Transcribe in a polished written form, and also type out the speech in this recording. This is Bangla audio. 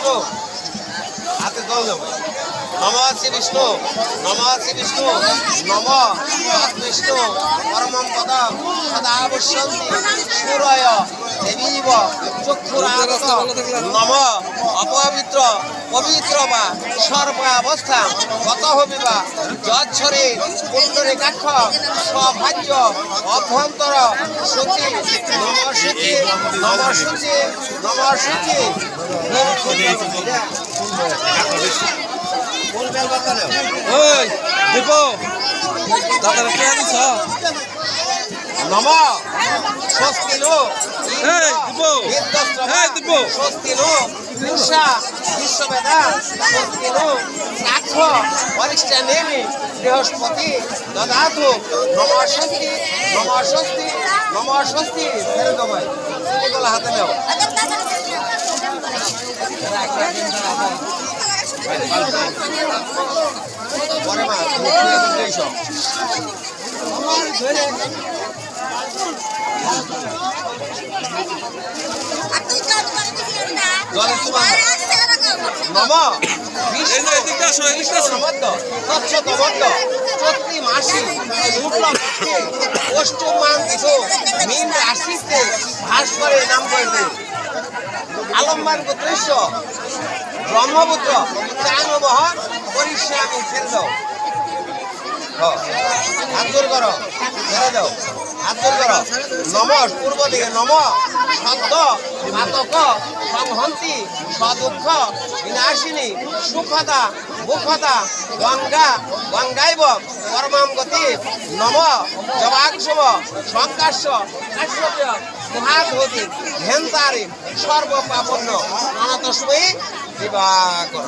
বিষ্ণু হাতে জল দেবো নম শ্রী বিষ্ণু নম শ্রী বিষ্ণু নম বিষ্ণু পরমম পদম সদা পশ্যন্তি সূরয় দেবীব চক্ষুরাগত নম অপবিত্র পবিত্র বা সর্বাবস্থা গত হবিবা যচ্ছরে পুণ্ডরীকাক্ষ সভাজ্য অভ্যন্তর সূচি নম সূচি নম সূচি নম সূচি ওই দীপ দাদারা কে আনিস নম স্বস্তি নো এই দীপ স্বস্তি নো পুষা বিশ্ববেদা স্বস্তি নো সাক্ষ বরিষ্ঠ নেমি বৃহস্পতি দদাতু নম স্বস্তি নম স্বস্তি নম স্বস্তি ছেড়ে দেবো এগুলো হাতে নেও পরে মা সব নম চৈত্রী মাসি অষ্টমান মীন রাশিতে ভাস করে নাম করবে আলম্বান গোত্রেশ্ব ব্রহ্মপুত্র চানবহন পরিশ্রামী ছেড়ে দাও হাত জোর করো ছেড়ে দাও হাত জোর করো নম পূর্ব দিকে নম সদ্য পাতক সংহন্তি সদুঃখ বিনাশিনী সুখদা মুখদা গঙ্গা গঙ্গাইব পরমাম গতি নম জবাক্ষব সংকাশ্য কাশ্যপ্য মহাধতি ঘেন্তারে সর্বপাপন্ন অনাথস্ময়ী দিবাকর